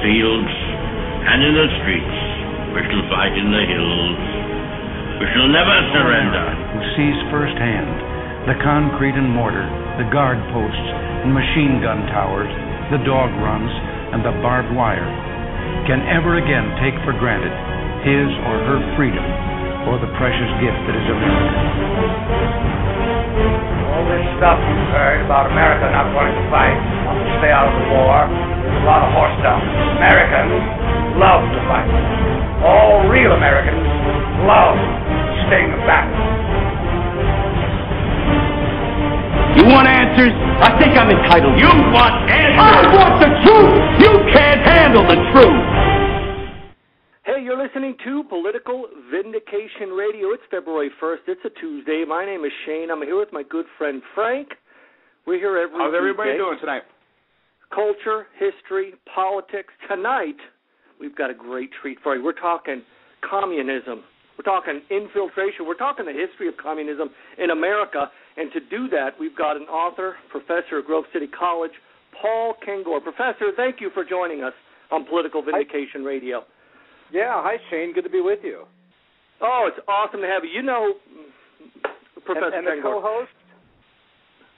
fields and in the streets. We shall fight in the hills. We shall never surrender. Who sees firsthand the concrete and mortar, the guard posts and machine gun towers, the dog runs and the barbed wire, can ever again take for granted his or her freedom or the precious gift that is America. All this stuff you've heard about America not wanting to fight, wanting to stay out of the war, is a lot of horse stuff. Americans love to fight. All real Americans love staying back. You want answers? I think I'm entitled. You want answers? I want the truth! You can't handle the truth! Hey, you're listening to Political Vindication Radio. It's February 1st. It's a Tuesday. My name is Shane. I'm here with my good friend Frank. We're here every How's everybody Tuesday. doing tonight? Culture, history, politics. Tonight, we've got a great treat for you. We're talking communism. We're talking infiltration. We're talking the history of communism in America. And to do that, we've got an author, professor at Grove City College, Paul Kengor. Professor, thank you for joining us on Political Vindication Radio. Yeah, hi Shane, good to be with you. Oh, it's awesome to have you. You know, Professor and the Kengor. co-host?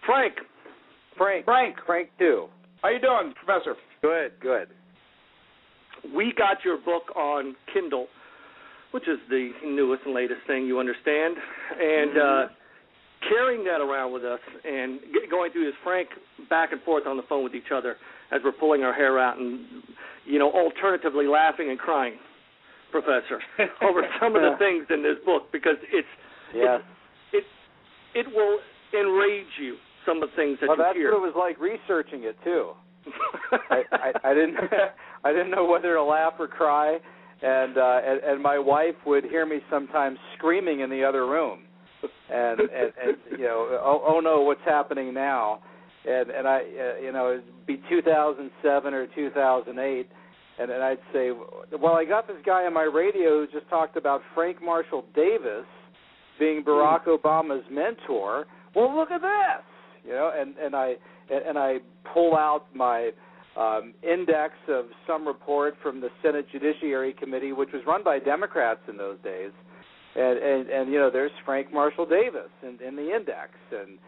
Frank too. How you doing, Professor? Good. We got your book on Kindle, which is the newest and latest thing, you understand, and carrying that around with us and going through this Frank back and forth on the phone with each other as we're pulling our hair out and, alternatively laughing and crying, Professor, over some of the things in this book, because it will enrage you, some of the things that you that's hear. what it was like researching it too. I didn't know whether to laugh or cry, and my wife would hear me sometimes screaming in the other room, and oh no, what's happening now? And I it'd be 2007 or 2008. And I'd say, well, I got this guy on my radio who just talked about Frank Marshall Davis being Barack Obama's mentor. Well, look at this, and I pull out my index of some report from the Senate Judiciary Committee, which was run by Democrats in those days, and there's Frank Marshall Davis in the index, and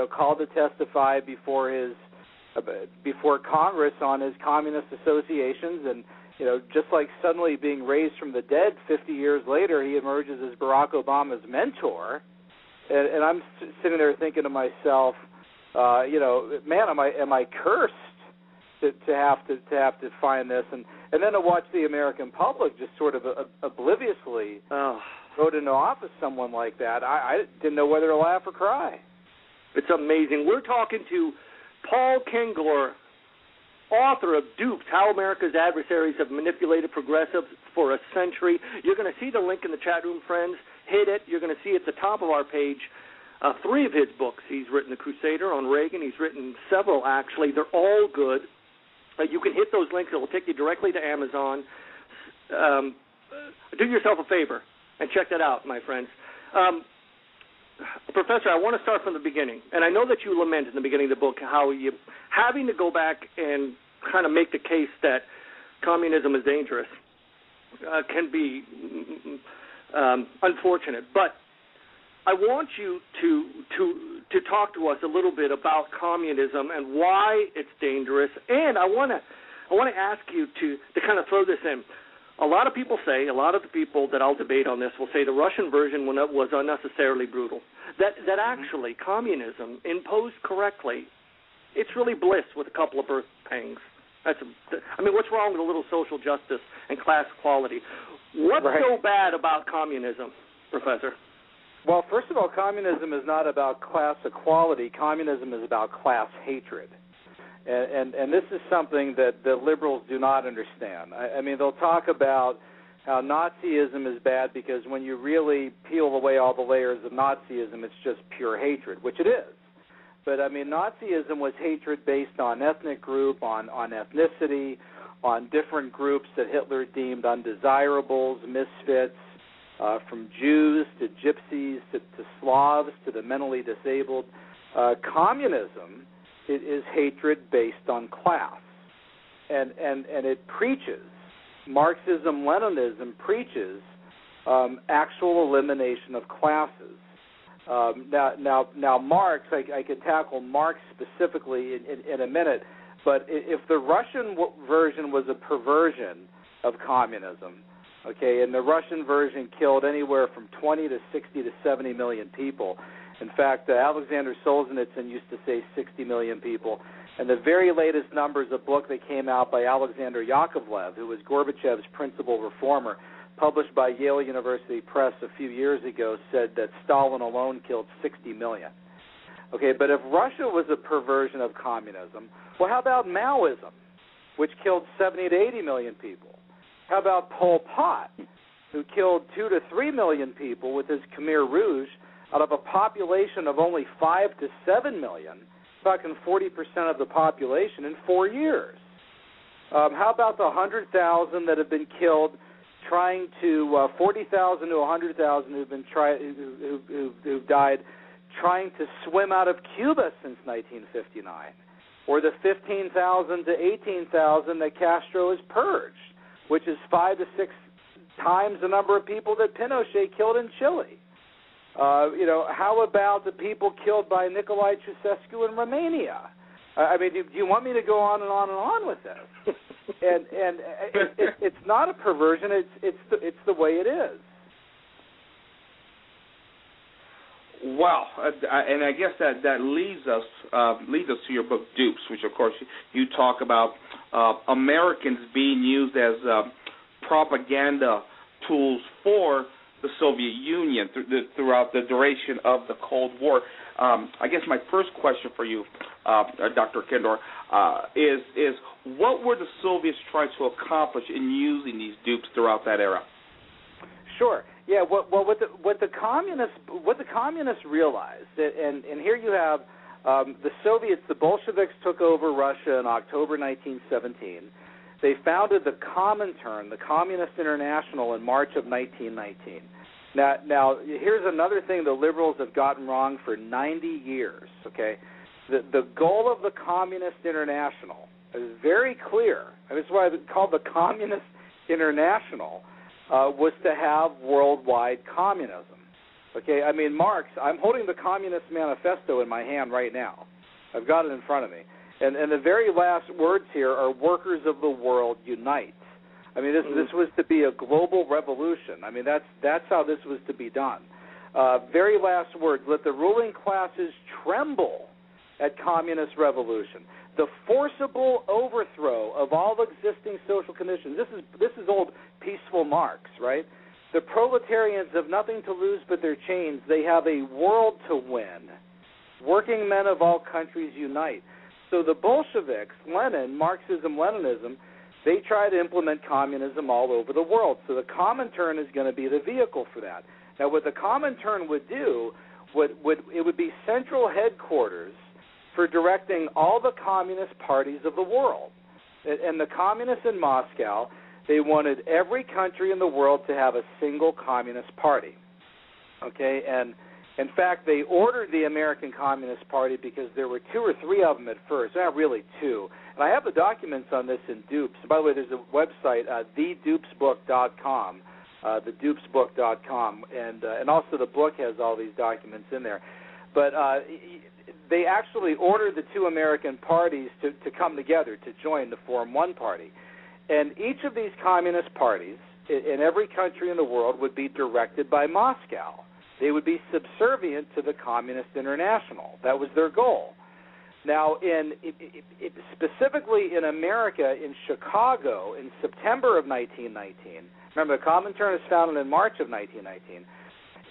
called to testify before Congress on his communist associations, and just like suddenly being raised from the dead 50 years later, he emerges as Barack Obama's mentor, and I'm sitting there thinking to myself, man, am I cursed to have to find this, and then to watch the American public just sort of obliviously vote into office someone like that. I didn't know whether to laugh or cry. It's amazing. We're talking to Paul Kengor, author of Dupes, How America's Adversaries Have Manipulated Progressives for a Century. You're going to see the link in the chat room, friends. Hit it. You're going to see at the top of our page 3 of his books. He's written The Crusader on Reagan. He's written several, actually. They're all good. You can hit those links. It will take you directly to Amazon. Do yourself a favor and check that out, my friends. Professor, I want to start from the beginning, and I know that you lament in the beginning of the book how you having to go back and kind of make the case that communism is dangerous can be unfortunate. But I want you to talk to us a little bit about communism and why it's dangerous, and I want to ask you to kind of throw this in. A lot of the people that I'll debate on this will say the Russian version was unnecessarily brutal. That actually communism imposed correctly, it's really bliss with a couple of birth pangs. What's wrong with a little social justice and class equality? What's so bad about communism, Professor? Well, first of all, communism is not about class equality. Communism is about class hatred. And this is something that the liberals do not understand. They'll talk about how Nazism is bad because when you really peel away all the layers of Nazism, it's just pure hatred, which it is. But, Nazism was hatred based on ethnic group, on ethnicity, on different groups that Hitler deemed undesirables, misfits, from Jews to gypsies to Slavs to the mentally disabled. Communism is hatred based on class. it preaches, Marxism-Leninism preaches actual elimination of classes. Now, Marx, I could tackle Marx specifically in a minute, but if the Russian version was a perversion of communism, okay, and the Russian version killed anywhere from 20 to 60 to 70 million people. In fact, Alexander Solzhenitsyn used to say 60 million people. And the very latest numbers, a book that came out by Alexander Yakovlev, who was Gorbachev's principal reformer, published by Yale University Press a few years ago, said that Stalin alone killed 60 million. Okay, but if Russia was a perversion of communism, well, how about Maoism, which killed 70 to 80 million people? How about Pol Pot, who killed 2 to 3 million people with his Khmer Rouge out of a population of only 5 to 7 million, talking 40% of the population in 4 years? How about the 100,000 that have been killed trying to 40,000 to 100,000 who've died trying to swim out of Cuba since 1959, or the 15,000 to 18,000 that Castro has purged, which is 5 to 6 times the number of people that Pinochet killed in Chile. How about the people killed by Nicolae Ceausescu in Romania? I mean, do you want me to go on and on and on with this? And it's not a perversion. It's the way it is. Well, and I guess that leads us to your book Dupes, which of course you talk about Americans being used as propaganda tools for the Soviet Union throughout the duration of the Cold War. I guess my first question for you, Dr. Kengor, is what were the Soviets trying to accomplish in using these dupes throughout that era? Sure. Yeah. What the communists realized, and here you have the Soviets, the Bolsheviks took over Russia in October 1917. They founded the Comintern, the Communist International, in March of 1919. Now, here's another thing the liberals have gotten wrong for 90 years, okay? The goal of the Communist International is very clear. That's why it's called the Communist International, was to have worldwide communism, okay? I mean, Marx, I'm holding the Communist Manifesto in my hand right now. I've got it in front of me. And the very last words here are workers of the world unite. I mean, this was to be a global revolution. I mean, that's how this was to be done. Very last words, let the ruling classes tremble at communist revolution. The forcible overthrow of all existing social conditions. This is old peaceful Marx, right? The proletarians have nothing to lose but their chains. They have a world to win. Working men of all countries unite. So the Bolsheviks, Lenin, Marxism-Leninism, they try to implement communism all over the world. So the Comintern is going to be the vehicle for that. Now, what the Comintern would do, it would be central headquarters for directing all the communist parties of the world. And the communists in Moscow, they wanted every country in the world to have a single communist party. Okay, and in fact, they ordered the American Communist Party because there were 2 or 3 of them at first, not really 2. And I have the documents on this in Dupes. By the way, there's a website, thedupesbook.com, thedupesbook.com, and also the book has all these documents in there. But they actually ordered the 2 American parties to come together, to join, to form one party. And each of these communist parties in every country in the world would be directed by Moscow. They would be subservient to the Communist International. That was their goal. Now, specifically in America, in Chicago, in September of 1919, remember the Comintern was founded in March of 1919.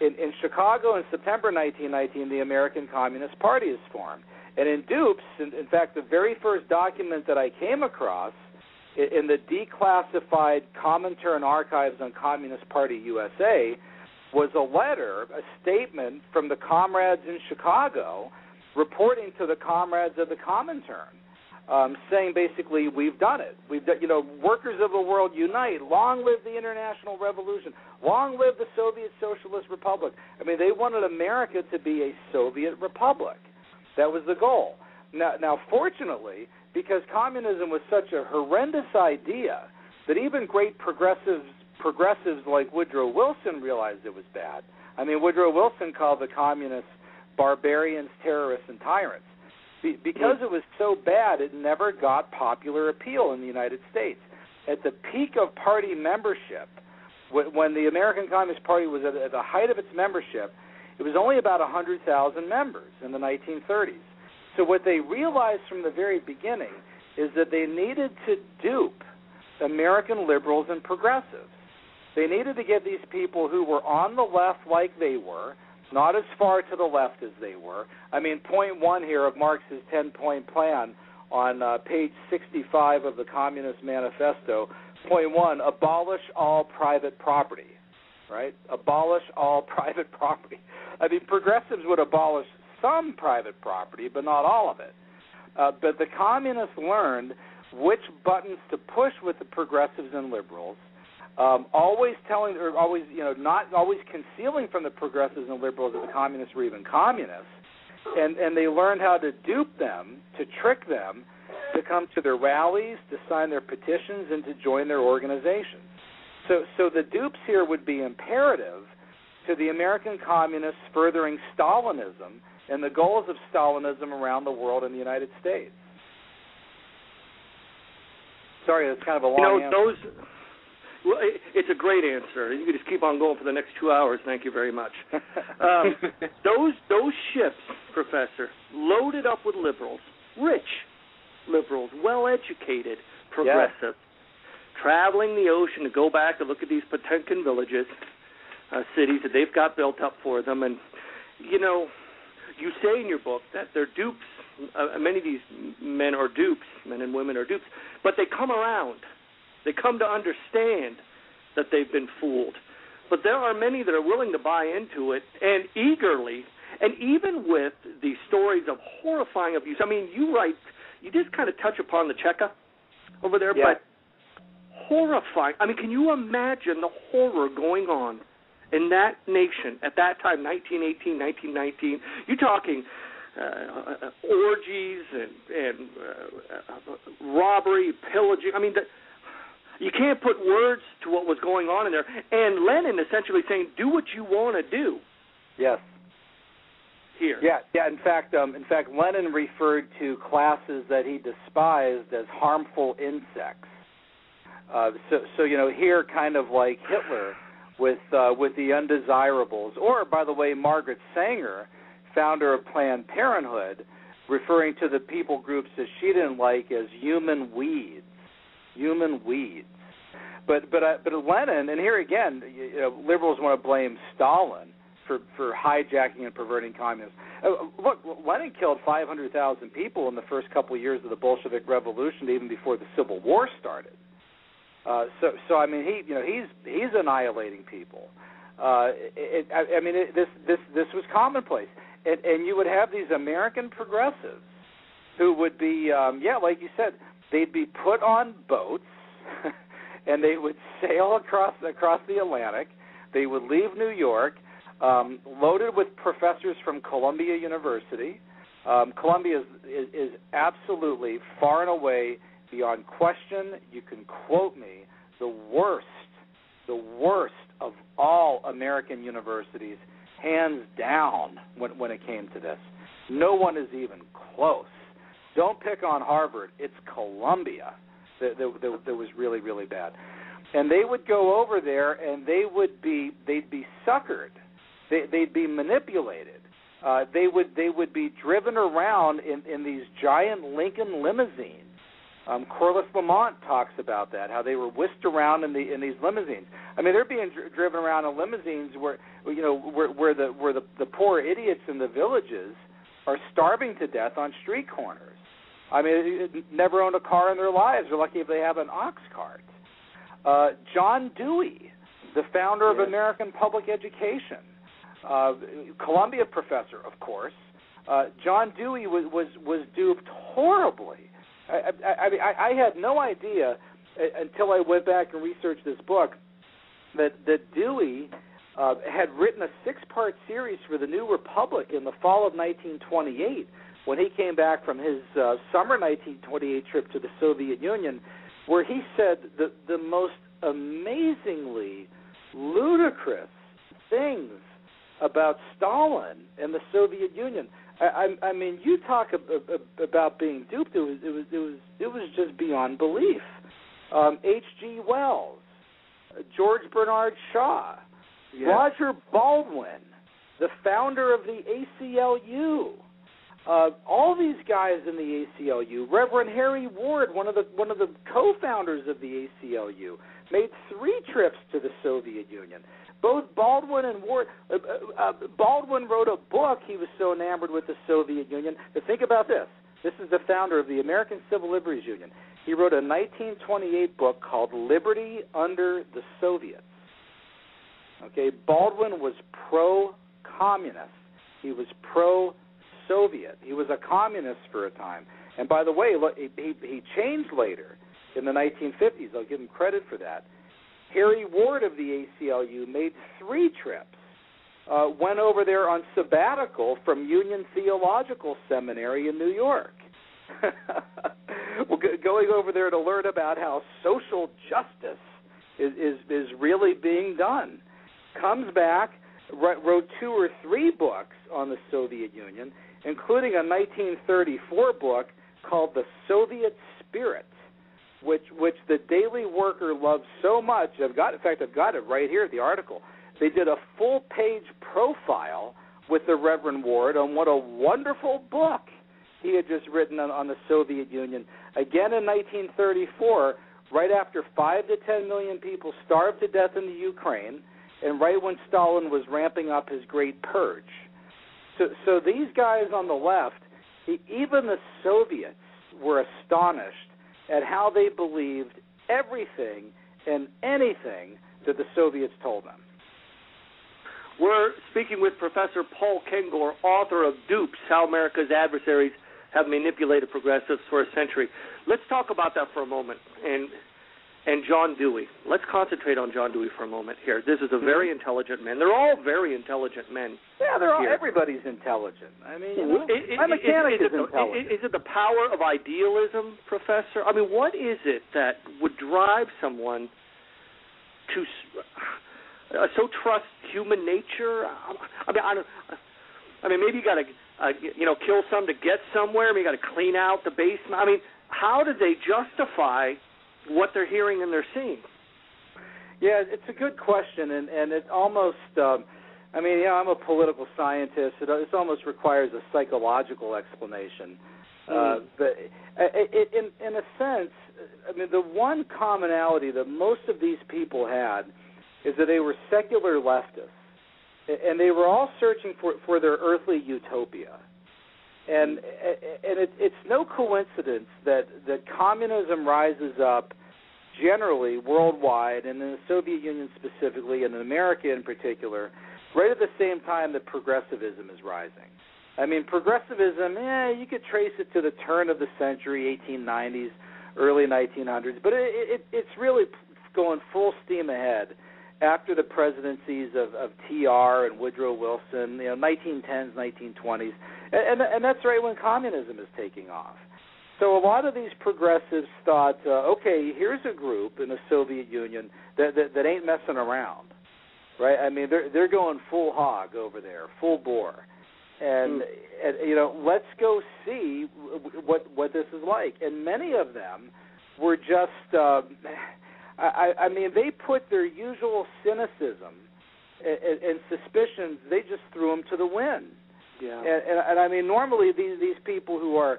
In Chicago in September 1919, the American Communist Party is formed. And in Dupes, in fact, the very first document that I came across in the declassified Comintern archives on Communist Party USA was a letter, a statement from the comrades in Chicago reporting to the comrades of the Comintern, saying basically, we've done it. We've done, workers of the world unite. Long live the international revolution. Long live the Soviet Socialist Republic. I mean, they wanted America to be a Soviet republic. That was the goal. Now, fortunately, because communism was such a horrendous idea that even great progressives like Woodrow Wilson realized it was bad. I mean, Woodrow Wilson called the communists barbarians, terrorists, and tyrants. Because it was so bad, it never got popular appeal in the United States. At the peak of party membership, when the American Communist Party was at the height of its membership, it was only about 100,000 members in the 1930s. So what they realized from the very beginning is that they needed to dupe American liberals and progressives. They needed to get these people who were on the left like they were, not as far to the left as they were. I mean, point 1 here of Marx's 10-point plan on page 65 of the Communist Manifesto, point 1, abolish all private property, right? Abolish all private property. I mean, progressives would abolish some private property, but not all of it. But the communists learned which buttons to push with the progressives and liberals, not always concealing from the progressives and liberals that the communists were even communists, and they learned how to dupe them, to trick them, to come to their rallies, to sign their petitions, and to join their organizations. So the dupes here would be imperative to the American communists furthering Stalinism and the goals of Stalinism around the world in the United States. Sorry, that's kind of a long answer. Well, it's a great answer. You can just keep on going for the next 2 hours. Thank you very much. Those ships, Professor, loaded up with liberals, rich liberals, well-educated progressives, traveling the ocean to go back and look at these Potemkin villages, cities that they've got built up for them. And, you know, you say in your book that they're dupes. Many of these men are dupes, men and women are dupes, but they come around. They come to understand that they've been fooled. But there are many that are willing to buy into it and eagerly, and even with the stories of horrifying abuse. I mean, you just kind of touch upon the Cheka over there, but horrifying. I mean, can you imagine the horror going on in that nation at that time, 1918, 1919? You're talking orgies and robbery, pillaging. I mean, you can't put words to what was going on in there. And Lenin essentially saying, do what you want to do. Yes. Here. Yeah. In fact, Lenin referred to classes that he despised as harmful insects. So you know, here, kind of like Hitler with the undesirables, or by the way, Margaret Sanger, founder of Planned Parenthood, referring to the people groups that she didn't like as human weeds. But Lenin, and here again, you know, liberals want to blame Stalin for hijacking and perverting communism. Look, Lenin killed 500,000 people in the first couple of years of the Bolshevik Revolution, even before the Civil War started. So I mean, he's annihilating people. This was commonplace, and you would have these American progressives who would be, like you said, they'd be put on boats, and they would sail across the Atlantic. They would leave New York, loaded with professors from Columbia University. Columbia is absolutely far and away, beyond question, you can quote me, the worst of all American universities, hands down, when it came to this. No one is even close. Don't pick on Harvard. It's Columbia that was really, really bad. And they would go over there, and they'd be suckered. They'd be manipulated. They would be driven around in these giant Lincoln limousines. Corliss Lamont talks about that, how they were whisked around in these limousines. I mean, they're being driven around in limousines where the poor idiots in the villages are starving to death on street corners. I mean, never owned a car in their lives. They're lucky if they have an ox cart. John Dewey, the founder of American Public Education, Columbia professor, of course. John Dewey was duped horribly. I had no idea until I went back and researched this book that Dewey had written a 6-part series for the New Republic in the fall of 1928, when he came back from his summer 1928 trip to the Soviet Union, where he said the most amazingly ludicrous things about Stalin and the Soviet Union. I mean, you talk about being duped. It was just beyond belief. H.G. Wells, George Bernard Shaw, Roger Baldwin, the founder of the ACLU. All these guys in the ACLU, Reverend Harry Ward, one of the co-founders of the ACLU, made 3 trips to the Soviet Union. Both Baldwin and Ward. Baldwin wrote a book. He was so enamored with the Soviet Union. But think about this. This is the founder of the American Civil Liberties Union. He wrote a 1928 book called Liberty Under the Soviets. Okay, Baldwin was pro-communist. He was pro-Soviet. He was a communist for a time. And by the way, he changed later in the 1950s. I'll give him credit for that. Harry Ward of the ACLU made 3 trips, went over there on sabbatical from Union Theological Seminary in New York. Well, going over there to learn about how social justice is really being done. Comes back, wrote 2 or 3 books on the Soviet Union, including a 1934 book called The Soviet Spirit, which the Daily Worker loves so much. I've got it right here, the article. They did a full-page profile with the Reverend Ward on what a wonderful book he had just written on the Soviet Union. Again in 1934, right after 5 to 10 million people starved to death in the Ukraine, and right when Stalin was ramping up his great purge. So these guys on the left, even the Soviets were astonished at how they believed everything and anything that the Soviets told them. We're speaking with Professor Paul Kengor, author of Dupes, How America's Adversaries Have Manipulated Progressives for a Century. Let's talk about that for a moment. And John Dewey. Let's concentrate on John Dewey for a moment here. This is a very intelligent man. They're all very intelligent men. Yeah, everybody's intelligent. I mean, my mechanic is intelligent. Is it the power of idealism, Professor? I mean, what is it that would drive someone to so trust human nature? I mean, maybe you got to kill some to get somewhere. Maybe you got to clean out the basement. I mean, how do they justify what they're hearing and they're seeing? Yeah, it's a good question, and it almost, I'm a political scientist. It almost requires a psychological explanation. But in a sense, I mean, the one commonality that most of these people had is that they were secular leftists, and they were all searching for their earthly utopia. And it's no coincidence that communism rises up generally worldwide, and in the Soviet Union specifically, and in America in particular, right at the same time that progressivism is rising. I mean, progressivism, you could trace it to the turn of the century, 1890s, early 1900s, but it's really going full steam ahead after the presidencies of T.R. and Woodrow Wilson, 1910s, 1920s. And that's right when communism is taking off. So a lot of these progressives thought, okay, here's a group in the Soviet Union that ain't messing around, right? I mean, they're going full hog over there, full bore, and let's go see what this is like. And many of them were just, they put their usual cynicism and suspicions, they just threw them to the wind. Yeah. And I mean, normally these people who are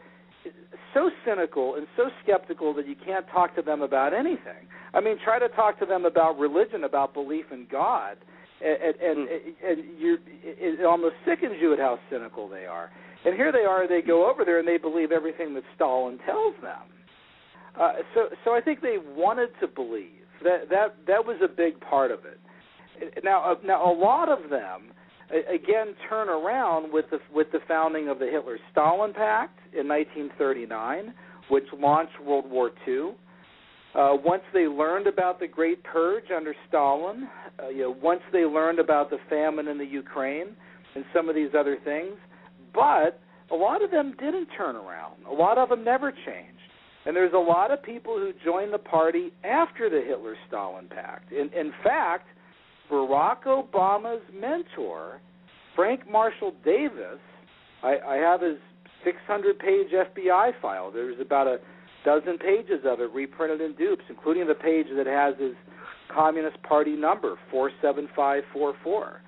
so cynical and so skeptical that you can't talk to them about anything. I mean, try to talk to them about religion, about belief in God, and it almost sickens you at how cynical they are. And here they are, they go over there and they believe everything that Stalin tells them. So I think they wanted to believe. That was a big part of it. Now a lot of them, again, turn around with the founding of the Hitler-Stalin Pact in 1939, which launched World War II. Once they learned about the Great Purge under Stalin, once they learned about the famine in the Ukraine and some of these other things, but a lot of them didn't turn around. A lot of them never changed. And there's a lot of people who joined the party after the Hitler-Stalin Pact. In fact, Barack Obama's mentor, Frank Marshall Davis, I have his 600-page FBI file. There's about a dozen pages of it reprinted in Dupes, including the page that has his Communist Party number, 47544.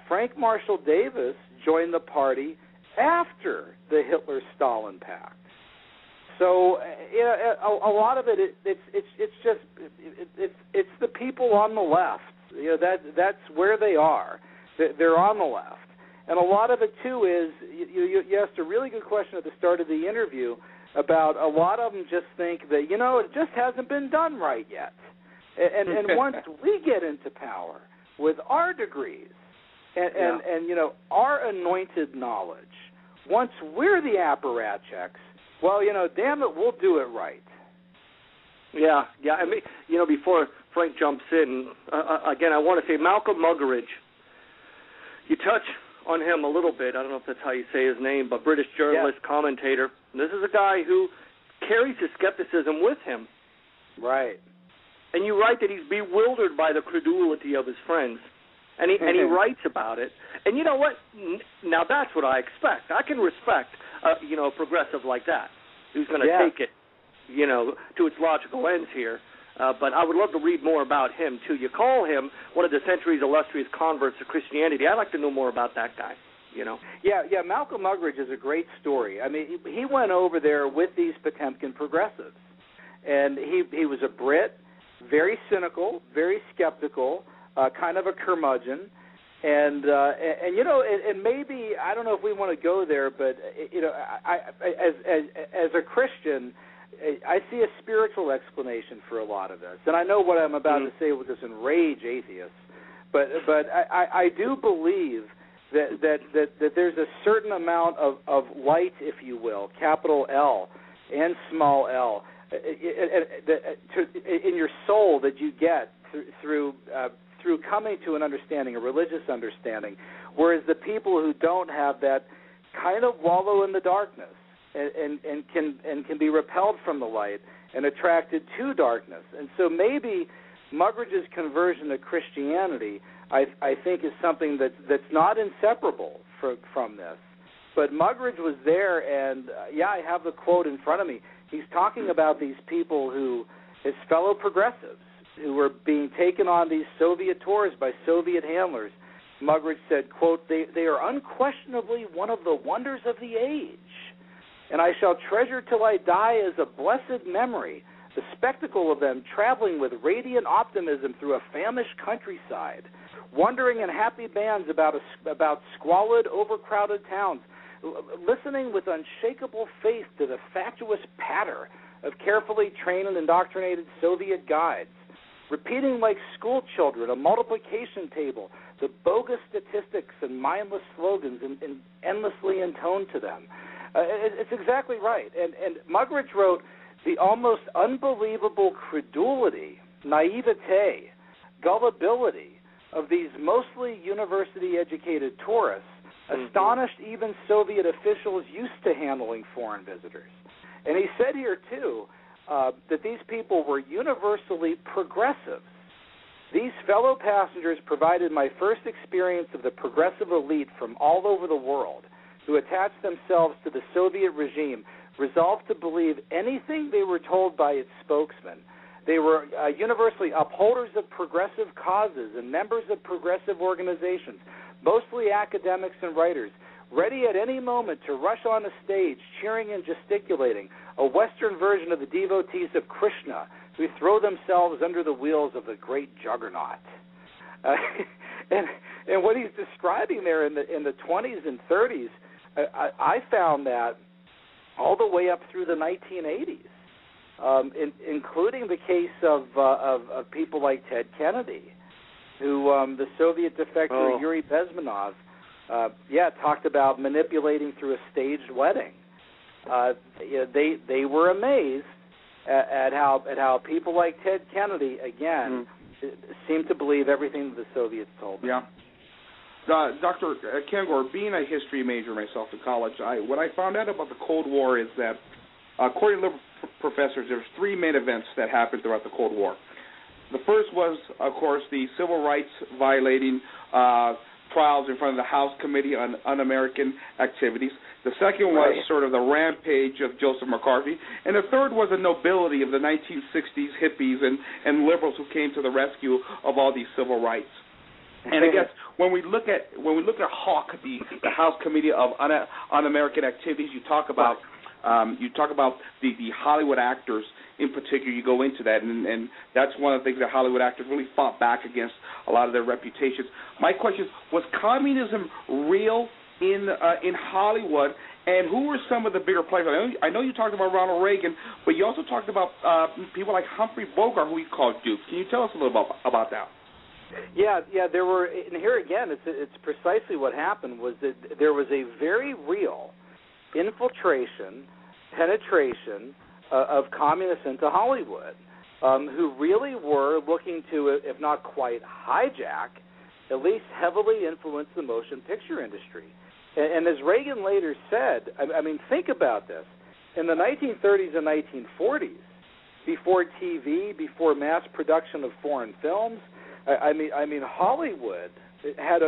Frank Marshall Davis joined the party after the Hitler-Stalin Pact. So a lot of it's the people on the left. That's where they are. They're on the left, and a lot of it too is you asked a really good question at the start of the interview about a lot of them just think that it just hasn't been done right yet, and once we get into power with our degrees and our anointed knowledge, once we're the apparatchiks, well, damn it, we'll do it right. Yeah. I mean, before Frank jumps in, again, I want to say Malcolm Muggeridge. You touch on him a little bit. I don't know if that's how you say his name, but British journalist, commentator. This is a guy who carries his skepticism with him. Right. And you write that he's bewildered by the credulity of his friends. And he writes about it. And you know what? Now that's what I expect. I can respect a progressive like that who's going to take it, to its logical ends here. But I would love to read more about him, too. You call him one of the century's illustrious converts to Christianity. I'd like to know more about that guy, Yeah, Malcolm Muggeridge is a great story. I mean, he went over there with these Potemkin progressives. And he was a Brit, very cynical, very skeptical, kind of a curmudgeon. And maybe, I don't know if we want to go there, but, as a Christian, I see a spiritual explanation for a lot of this. And I know what I'm about to say will just enrage atheists, but I do believe that there's a certain amount of light, if you will, capital L and small l, in your soul that you get through coming to an understanding, a religious understanding, whereas the people who don't have that kind of wallow in the darkness and can be repelled from the light and attracted to darkness. And so maybe Muggeridge's conversion to Christianity, I think, is something that's not inseparable from this. But Muggeridge was there, and I have the quote in front of me. He's talking about these people his fellow progressives, who were being taken on these Soviet tours by Soviet handlers. Muggeridge said, quote, they are unquestionably one of the wonders of the age, and I shall treasure till I die as a blessed memory the spectacle of them traveling with radiant optimism through a famished countryside, wandering in happy bands about squalid, overcrowded towns, listening with unshakable faith to the fatuous patter of carefully trained and indoctrinated Soviet guides, repeating like school children a multiplication table, the bogus statistics and mindless slogans and endlessly intoned to them. It's exactly right. And Muggeridge wrote, the almost unbelievable credulity, naivete, gullibility of these mostly university-educated tourists astonished even Soviet officials used to handling foreign visitors. And he said here, too, that these people were universally progressives. These fellow passengers provided my first experience of the progressive elite from all over the world who attached themselves to the Soviet regime, resolved to believe anything they were told by its spokesman. They were universally upholders of progressive causes and members of progressive organizations, mostly academics and writers, ready at any moment to rush on a stage, cheering and gesticulating, a Western version of the devotees of Krishna who throw themselves under the wheels of the great juggernaut. And what he's describing there in the 20s and 30s, I found that all the way up through the 1980s, including the case of people like Ted Kennedy, who the Soviet defector Yuri Bezmenov, talked about manipulating through a staged wedding. They were amazed at how people like Ted Kennedy again seemed to believe everything that the Soviets told them. Yeah. Dr. Kengor, being a history major myself in college, what I found out about the Cold War is that, according to liberal professors, there's three main events that happened throughout the Cold War. The first was, of course, the civil rights violating trials in front of the House Committee on Un-American Activities. The second was sort of the rampage of Joseph McCarthy. And the third was the nobility of the 1960s hippies and liberals who came to the rescue of all these civil rights. And I guess when we look at HAWC, the House Committee of Un-American Activities, you talk about the Hollywood actors in particular. You go into that, and that's one of the things that Hollywood actors really fought back against, a lot of their reputations. My question is, was communism real in Hollywood, and who were some of the bigger players? I know you talked about Ronald Reagan, but you also talked about people like Humphrey Bogart, who we called Dupes. Can you tell us a little about that? Yeah, there were, and here again, it's precisely what happened, was that there was a very real infiltration, penetration of communists into Hollywood, who really were looking to, if not quite hijack, at least heavily influence the motion picture industry. And as Reagan later said, I mean, think about this. In the 1930s and 1940s, before TV, before mass production of foreign films, I mean, Hollywood had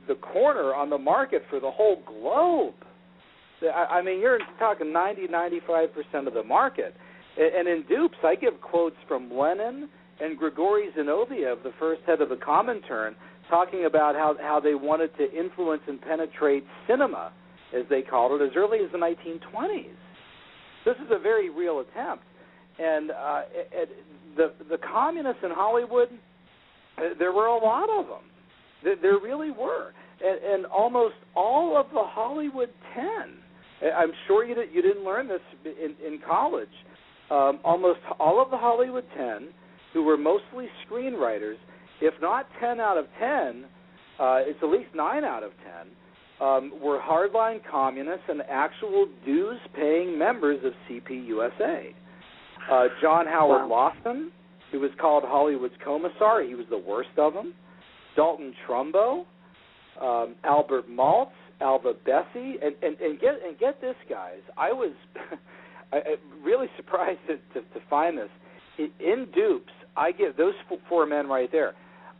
the corner on the market for the whole globe. I mean, you're talking 90-95% of the market. And in Dupes, I give quotes from Lenin and Grigory Zinoviev, the first head of the Comintern, talking about how they wanted to influence and penetrate cinema, as they called it, as early as the 1920s. This is a very real attempt. And the communists in Hollywood, there were a lot of them. There really were. And almost all of the Hollywood 10, I'm sure you didn't learn this in college, almost all of the Hollywood 10, who were mostly screenwriters, if not 10 out of 10, it's at least 9 out of 10, were hardline communists and actual dues-paying members of CPUSA. John Howard Lawson, who was called Hollywood's commissar, he was the worst of them. Dalton Trumbo, Albert Maltz, Alva Bessie, and get this, guys. I was really surprised to find this. In Dupes, I give those four men right there,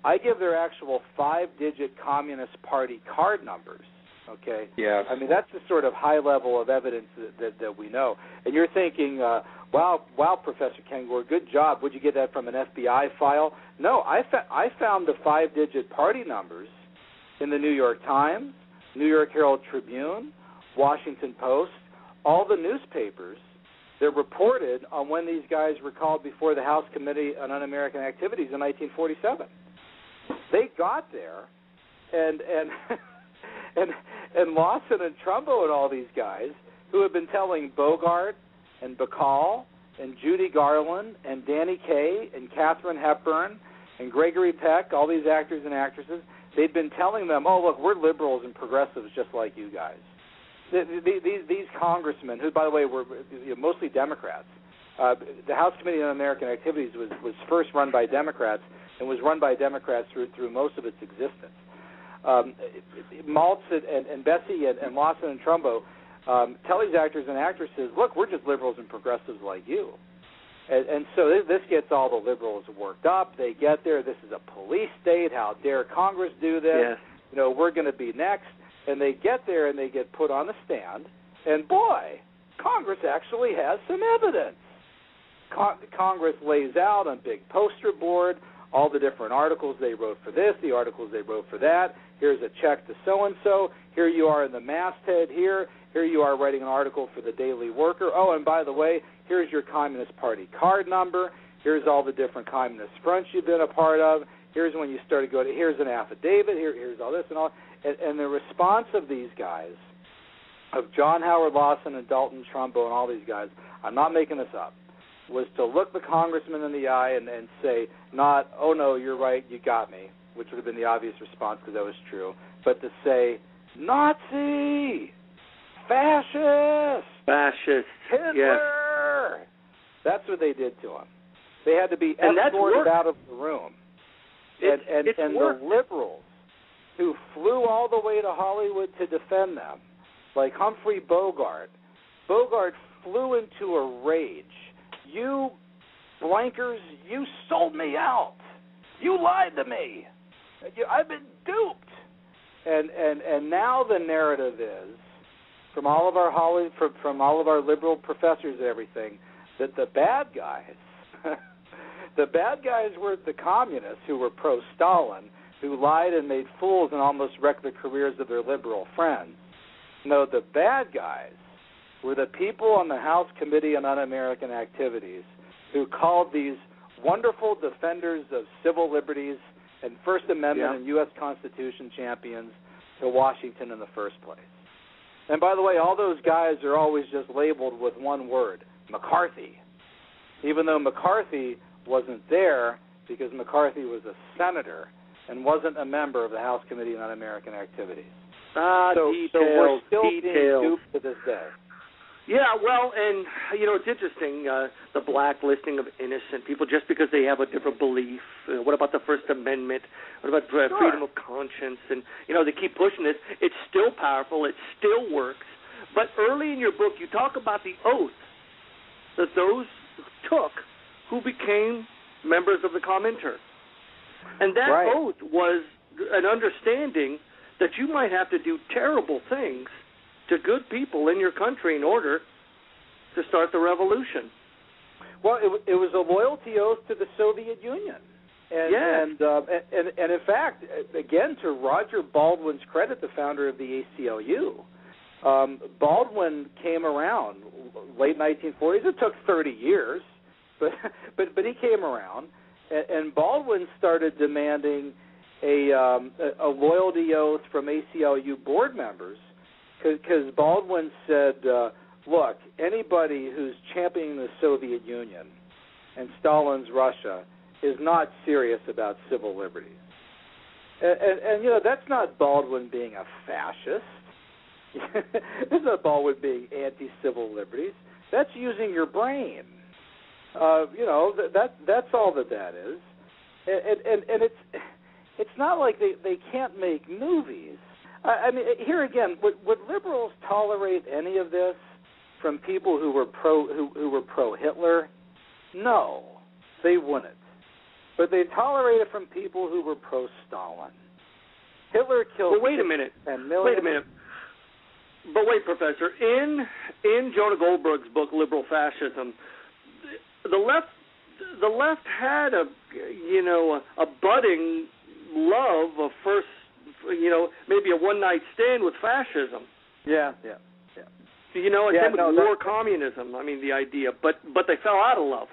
I give their actual 5-digit Communist Party card numbers. Okay. Yeah. I mean, that's the sort of high level of evidence that we know. And you're thinking, wow, Professor Kengor, good job. Would you get that from an FBI file? No, I found the 5-digit party numbers in the New York Times, New York Herald Tribune, Washington Post, all the newspapers that reported on when these guys were called before the House Committee on Un-American Activities in 1947. They got there, and Lawson and Trumbo and all these guys who have been telling Bogart and Bacall and Judy Garland and Danny Kaye and Katharine Hepburn and Gregory Peck, all these actors and actresses, they'd been telling them, oh, look, we're liberals and progressives just like you guys. These congressmen, who, by the way, were mostly Democrats, the House Committee on American Activities was first run by Democrats and was run by Democrats through most of its existence. Maltz and Bessie and Lawson and Trumbo tell these actors and actresses, look, we're just liberals and progressives like you. And so this gets all the liberals worked up. They get there. This is a police state. How dare Congress do this? Yes. You know, we're going to be next. And they get there and they get put on the stand. And, boy, Congress actually has some evidence. Congress lays out on big poster board all the different articles they wrote for this, the articles they wrote for that. Here's a check to so-and-so. Here you are in the masthead here. Here you are writing an article for the Daily Worker. Oh, and by the way, here's your Communist Party card number. Here's all the different communist fronts you've been a part of. Here's when you started going to, here's an affidavit. Here's all this and all. And the response of these guys, of John Howard Lawson and Dalton Trumbo and all these guys, I'm not making this up, was to look the congressman in the eye and say, not, oh, no, you're right, you got me, which would have been the obvious response because that was true, but to say, Nazi, fascist, Hitler. Yes. That's what they did to him. They had to be escorted out of the room. And the liberals, who flew all the way to Hollywood to defend them, like Humphrey Bogart. Bogart flew into a rage. You blankers, you sold me out. You lied to me. I've been duped. And now the narrative is, from all of our liberal professors and everything, that the bad guys, the bad guys were the communists who were pro-Stalin, who lied and made fools and almost wrecked the careers of their liberal friends. No, the bad guys were the people on the House Committee on Un-American Activities who called these wonderful defenders of civil liberties and First Amendment and U.S. Constitution champions to Washington in the first place. And by the way, all those guys are always just labeled with one word, McCarthy, even though McCarthy wasn't there because McCarthy was a senator and wasn't a member of the House Committee on Un-American Activities. So we're still being duped to this day. Yeah, well, and, it's interesting, the blacklisting of innocent people just because they have a different belief. What about the First Amendment? What about freedom of conscience? And, they keep pushing this. It's still powerful. It still works. But early in your book, you talk about the oath that those took who became members of the Comintern. And that oath was an understanding that you might have to do terrible things to good people in your country in order to start the revolution. Well, it was a loyalty oath to the Soviet Union. And in fact, again, to Roger Baldwin's credit, the founder of the ACLU, Baldwin came around late 1940s. It took 30 years, but he came around, and Baldwin started demanding a loyalty oath from ACLU board members, because Baldwin said, look, anybody who's championing the Soviet Union and Stalin's Russia is not serious about civil liberties. And that's not Baldwin being a fascist. That's not Baldwin being anti-civil liberties. That's using your brain. That's all that is. And it's not like they can't make movies. I mean, here again, would liberals tolerate any of this from people who were pro Hitler? No, they wouldn't. But they tolerate it from people who were pro Stalin. Hitler killed. Well, wait a minute. Wait a minute. But wait, Professor. In Jonah Goldberg's book, Liberal Fascism, the left had a budding love of first. Maybe a one-night stand with fascism. Yeah. War communism. I mean, the idea, but they fell out of love.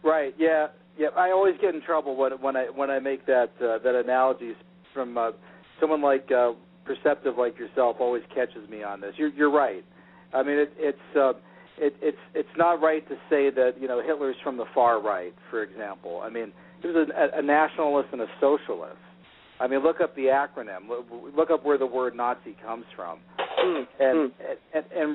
Right. Yeah. I always get in trouble when I make that analogy from someone like perceptive like yourself. Always catches me on this. You're right. I mean, it's not right to say that Hitler's from the far right, for example. I mean, he was a nationalist and a socialist. I mean, look up the acronym. Look up where the word Nazi comes from. And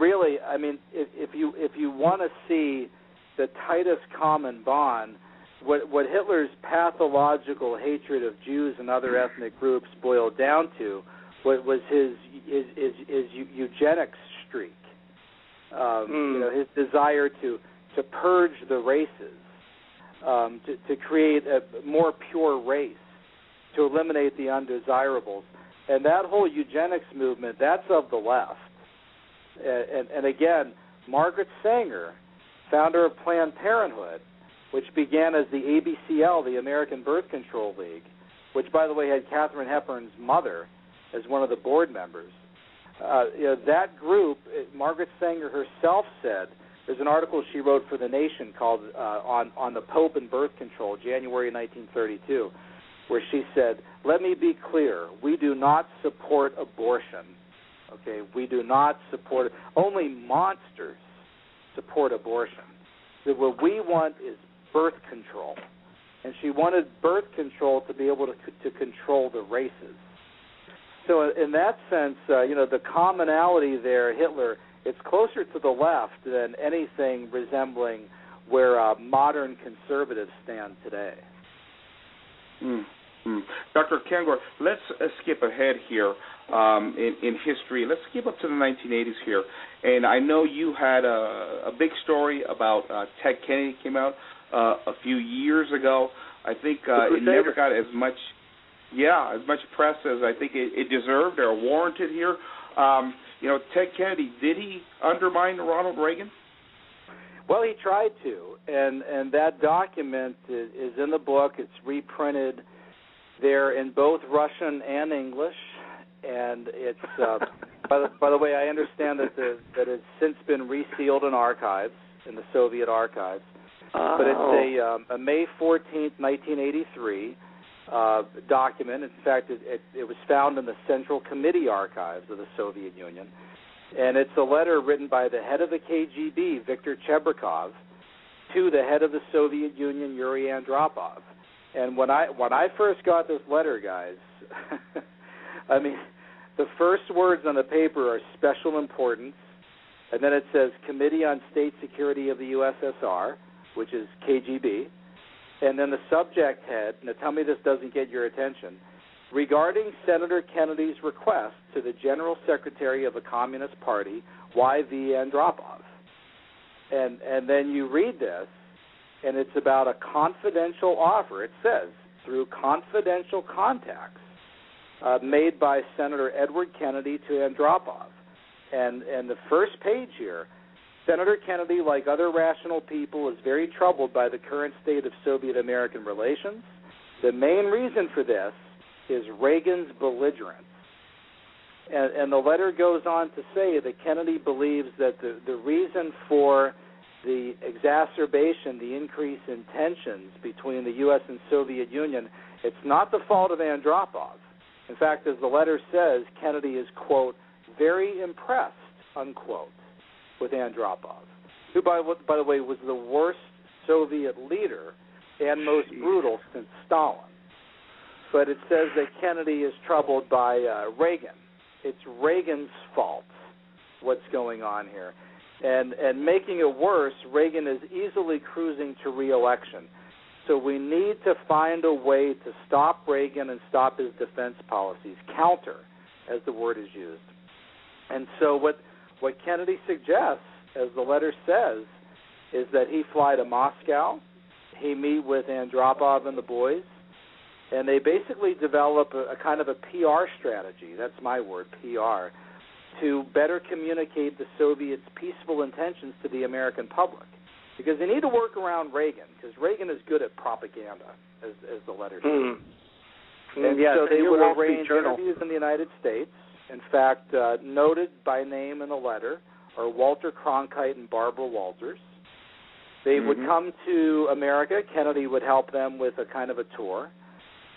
really, I mean, if you want to see the tightest common bond, what Hitler's pathological hatred of Jews and other ethnic groups boiled down to was his eugenics streak. His desire to purge the races, to create a more pure race, to eliminate the undesirables. And that whole eugenics movement, that's of the left. And again, Margaret Sanger, founder of Planned Parenthood, which began as the ABCL, the American Birth Control League, which, by the way, had Katharine Hepburn's mother as one of the board members. That group, Margaret Sanger herself said, there's an article she wrote for The Nation called on the Pope and Birth Control, January 1932, where she said, let me be clear, we do not support abortion. Okay, we do not support it. Only monsters support abortion. So what we want is birth control. And she wanted birth control to be able to control the races. So in that sense, the commonality there, Hitler, it's closer to the left than anything resembling where modern conservatives stand today. Dr. Kengor, let's skip ahead here in history. Let's skip up to the 1980s here. And I know you had a big story about Ted Kennedy came out a few years ago. I think it never got as much press as I think it deserved or warranted here. Ted Kennedy, did he undermine Ronald Reagan? Well, he tried to, and that document is in the book. It's reprinted there in both Russian and English, and it's by the way, I understand that it's since been resealed in archives, in the Soviet archives. But it's a May 14th, 1983 document. In fact, it was found in the Central Committee archives of the Soviet Union. And it's a letter written by the head of the KGB, Viktor Chebrikov, to the head of the Soviet Union, Yuri Andropov. And when I first got this letter, guys, I mean, the first words on the paper are special importance, and then it says Committee on State Security of the USSR, which is KGB, and then the subject head, now tell me this doesn't get your attention, regarding Senator Kennedy's request to the General Secretary of the Communist Party, Y.V. Andropov. And then you read this, and it's about a confidential offer. It says, through confidential contacts made by Senator Edward Kennedy to Andropov. And the first page here, Senator Kennedy, like other rational people, is very troubled by the current state of Soviet-American relations. The main reason for this is Reagan's belligerence. And the letter goes on to say that Kennedy believes that the reason for the exacerbation, the increase in tensions between the U.S. and Soviet Union, it's not the fault of Andropov. In fact, as the letter says, Kennedy is, quote, very impressed, unquote, with Andropov, who, by the way, was the worst Soviet leader and most brutal since Stalin. But it says that Kennedy is troubled by Reagan. It's Reagan's fault, what's going on here. And making it worse, Reagan is easily cruising to re-election. So we need to find a way to stop Reagan and stop his defense policies, counter, as the word is used. And so what Kennedy suggests, as the letter says, is that he fly to Moscow, he meet with Andropov and the boys, and they basically develop a kind of a PR strategy, that's my word, PR, to better communicate the Soviets' peaceful intentions to the American public. Because they need to work around Reagan, because Reagan is good at propaganda, as the letter says. And so they would arrange interviews in the United States. In fact, noted by name in the letter are Walter Cronkite and Barbara Walters. They would come to America. Kennedy would help them with a kind of a tour.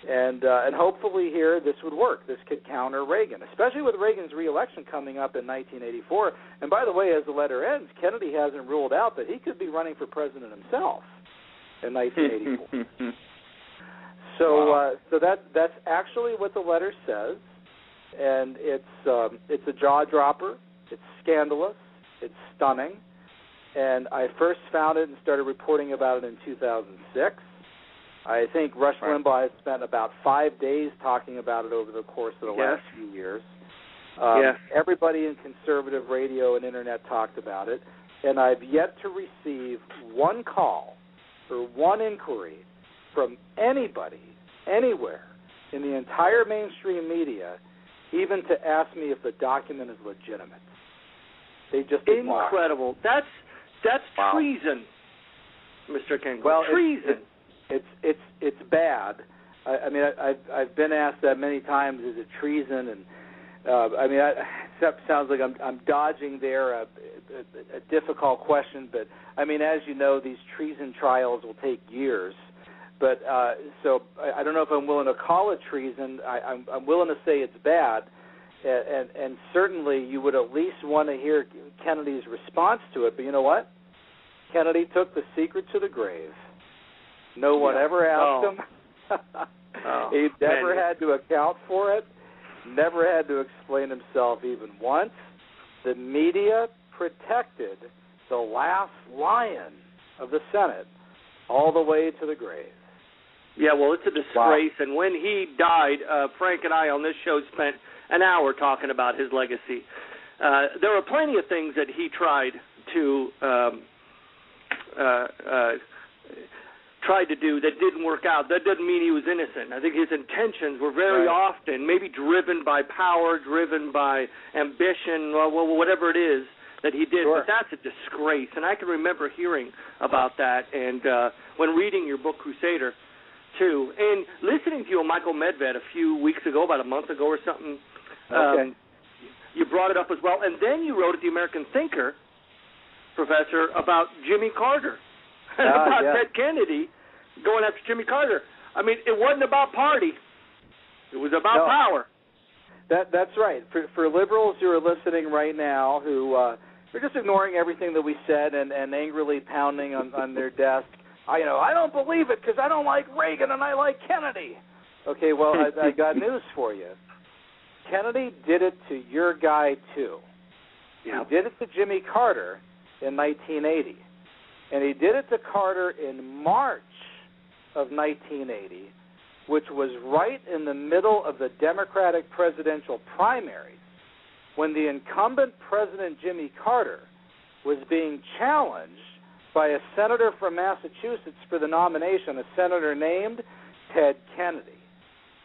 And hopefully here this would work. This could counter Reagan, especially with Reagan's re-election coming up in 1984. And by the way, as the letter ends, Kennedy hasn't ruled out that he could be running for president himself in 1984. So that's actually what the letter says, and it's a jaw dropper. It's scandalous. It's stunning. And I first found it and started reporting about it in 2006. I think Rush Limbaugh has spent about 5 days talking about it over the course of the last few years. Everybody in conservative radio and internet talked about it, and I've yet to receive one call or one inquiry from anybody, anywhere, in the entire mainstream media, even to ask me if the document is legitimate. They just incredible. That's treason, Mr. Kengor. Well, treason. It's bad. I mean, I've been asked that many times. Is it treason? And it sounds like I'm dodging there a difficult question. But I mean, as you know, these treason trials will take years. But so I don't know if I'm willing to call it treason. I'm willing to say it's bad. And certainly you would at least want to hear Kennedy's response to it. But you know what? Kennedy took the secret to the grave. No one ever asked him. He never had to account for it, never had to explain himself even once. The media protected the last lion of the Senate all the way to the grave. Yeah, well, it's a disgrace. Wow. And when he died, Frank and I on this show spent an hour talking about his legacy. There were plenty of things that he tried to do that didn't work out. That doesn't mean he was innocent. I think his intentions were very often maybe driven by power, driven by ambition, whatever it is that he did. But that's a disgrace. And I can remember hearing about that and when reading your book, Crusader, too, and listening to you on Michael Medved a few weeks ago, about a month ago or something. You brought it up as well. And then you wrote at the American Thinker, Professor, about Jimmy Carter, about Ted Kennedy going after Jimmy Carter. I mean, it wasn't about party. It was about power. That's right. For liberals who are listening right now who are just ignoring everything that we said and angrily pounding on their desk, I don't believe it because I don't like Reagan and I like Kennedy. Okay, well, I got news for you. Kennedy did it to your guy, too. Yep. He did it to Jimmy Carter in 1980. And he did it to Carter in March of 1980, which was right in the middle of the Democratic presidential primaries, when the incumbent President Jimmy Carter was being challenged by a senator from Massachusetts for the nomination, a senator named Ted Kennedy.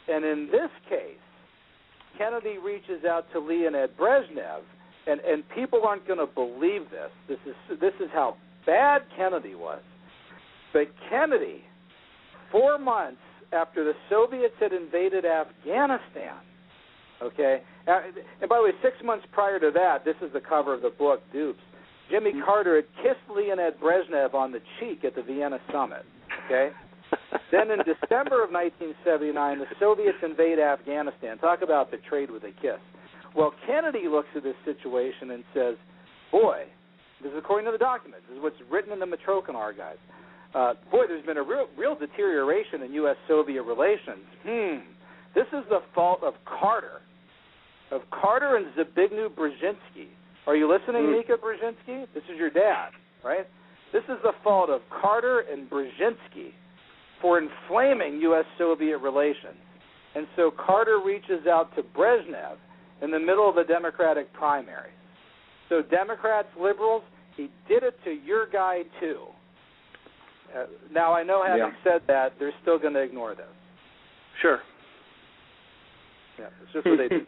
And in this case, Kennedy reaches out to Leonid Brezhnev, and people aren't going to believe this. This is how bad Kennedy was. But Kennedy, 4 months after the Soviets had invaded Afghanistan, okay, and by the way, 6 months prior to that, this is the cover of the book, Dupes, Jimmy Carter had kissed Leonid Brezhnev on the cheek at the Vienna summit, okay? Then in December of 1979, the Soviets invade Afghanistan. Talk about betrayed with a kiss. Well, Kennedy looks at this situation and says, boy, this is according to the documents. This is what's written in the Matrokin Archives. Boy, there's been a real deterioration in U.S.-Soviet relations. This is the fault of Carter and Zbigniew Brzezinski. Are you listening, Mika Brzezinski? This is your dad, right? This is the fault of Carter and Brzezinski for inflaming U.S.-Soviet relations. And so Carter reaches out to Brezhnev in the middle of the Democratic primaries. So Democrats, liberals, he did it to your guy, too. Now, I know having said that, they're still going to ignore this. Sure. Yeah, it's just what they do.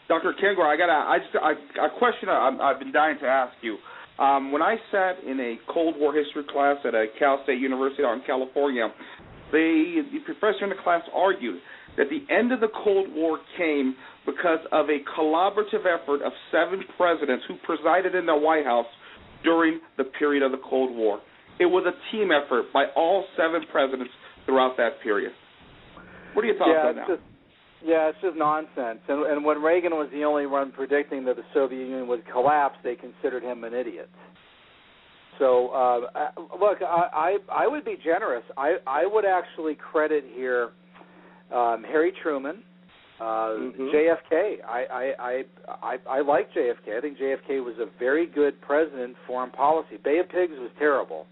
Dr. Kengor, I got a question I've been dying to ask you. When I sat in a Cold War history class at a Cal State University out in California, the professor in the class argued that the end of the Cold War came because of a collaborative effort of 7 presidents who presided in the White House during the period of the Cold War. It was a team effort by all 7 presidents throughout that period. What are your thoughts on that? It's just nonsense. And when Reagan was the only one predicting that the Soviet Union would collapse, they considered him an idiot. So, look, I would be generous. I would actually credit here Harry Truman, JFK. I like JFK. I think JFK was a very good president in foreign policy. Bay of Pigs was terrible.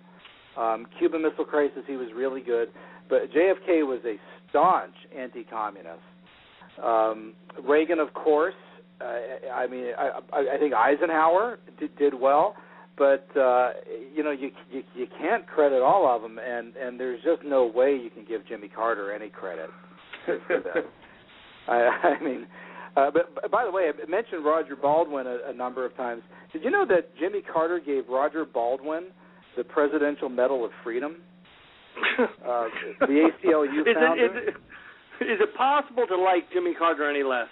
Cuban Missile Crisis, he was really good. But JFK was a staunch anti-communist. Reagan, of course. I think Eisenhower did well. But, you can't credit all of them, and there's just no way you can give Jimmy Carter any credit for that. But by the way, I mentioned Roger Baldwin a number of times. Did you know that Jimmy Carter gave Roger Baldwin the Presidential Medal of Freedom? The ACLU founder. Is it possible to like Jimmy Carter any less?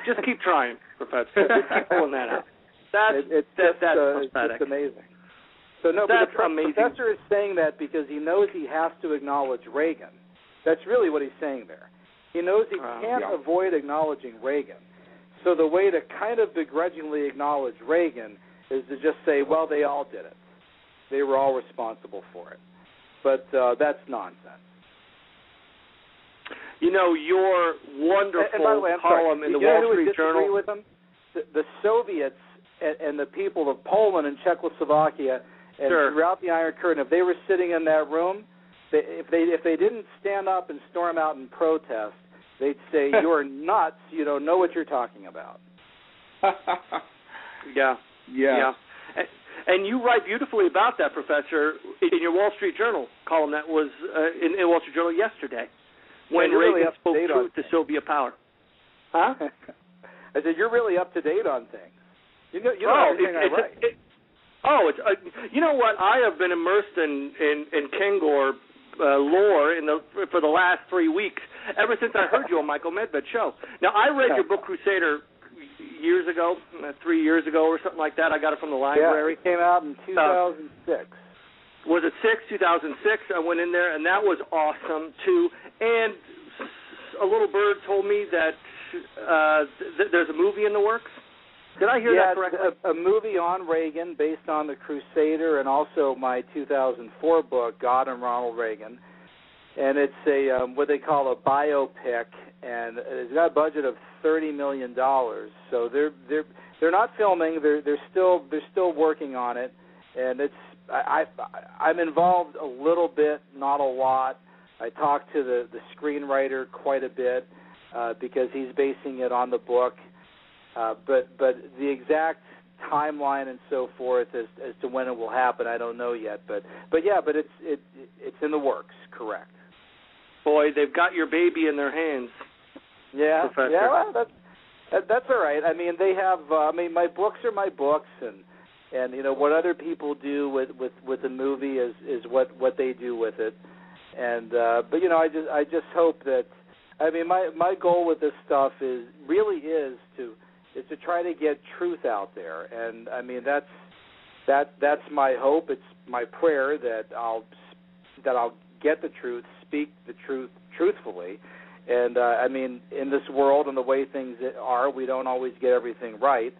Just keep trying, Professor. Just keep pulling that out. That's it's amazing. So no, that's but the amazing. professor is saying that because he knows he has to acknowledge Reagan. That's really what he's saying there. He knows he can't avoid acknowledging Reagan. So the way to kind of begrudgingly acknowledge Reagan is to just say, well, they all did it. They were all responsible for it. But that's nonsense. You know, your wonderful and by the way, column in the Wall Street Journal. With them? The Soviets and the people of Poland and Czechoslovakia and throughout the Iron Curtain, if they were sitting in that room, if they didn't stand up and storm out and protest, they'd say you're nuts. You don't know what you're talking about. Yeah. And you write beautifully about that, Professor, in your Wall Street Journal column that was in Wall Street Journal yesterday, when Reagan really spoke truth to Soviet power. Huh? I said you're really up to date on things. You know everything I write. You know what? I have been immersed in Kengor lore for the last 3 weeks, ever since I heard you on Michael Medved's show. Now, I read your book Crusader years ago, 3 years ago or something like that. I got it from the library. Yeah, it came out in 2006. Was it 2006? I went in there, and that was awesome, too. And a little bird told me that there's a movie in the works. Did I hear that correctly? A movie on Reagan based on the Crusader, and also my 2004 book, God and Ronald Reagan. And it's a what they call a biopic, and it's got a budget of $30 million. So they're not filming. They're still working on it, and I'm involved a little bit, not a lot. I talk to the screenwriter quite a bit because he's basing it on the book. But the exact timeline and so forth as to when it will happen, I don't know yet. But it's in the works, correct. Boy, they've got your baby in their hands. Yeah, Professor. Yeah. Well, that's all right. I mean, they have. My books are my books, and you know what other people do with the movie is what they do with it. And but you know, I just hope that. I mean, my goal with this stuff is to try to get truth out there, and I mean that's my hope. It's my prayer that I'll get the truth, speak the truth truthfully, and I mean in this world and the way things are, we don't always get everything right,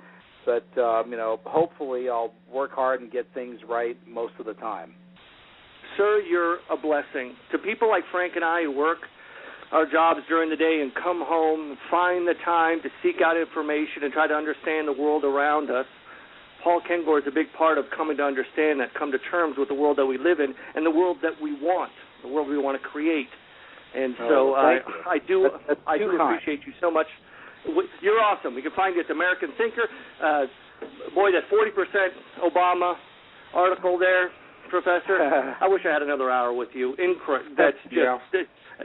but you know, hopefully I'll work hard and get things right most of the time. Sir, you're a blessing to people like Frank and I who work our jobs during the day and come home and find the time to seek out information and try to understand the world around us. Paul Kengor is a big part of coming to understand that, come to terms with the world that we live in and the world that we want, the world we want to create. And so I do appreciate you so much. You're awesome. We can find you at the American Thinker. Boy, that 40% Obama article there, Professor. I wish I had another hour with you. That's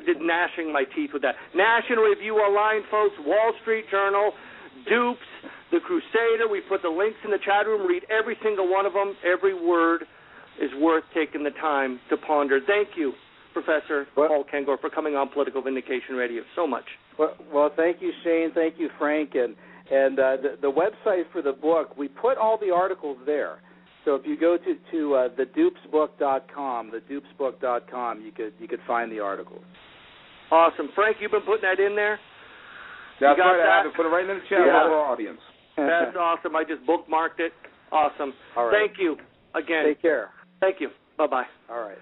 just gnashing my teeth with that. National Review Online, folks, Wall Street Journal, Dupes, The Crusader. We put the links in the chat room. Read every single one of them. Every word is worth taking the time to ponder. Thank you, Professor Paul Kengor, for coming on Political Vindication Radio so much. Well, thank you, Shane. Thank you, Frank. And the website for the book, we put all the articles there. So if you go to thedupesbook.com, you could find the articles. Awesome. Frank, you've been putting that in there? That's right. I have it. Put it right in the chat for our audience. That's awesome. I just bookmarked it. Awesome. All right. Thank you again. Take care. Thank you. Bye-bye. All right.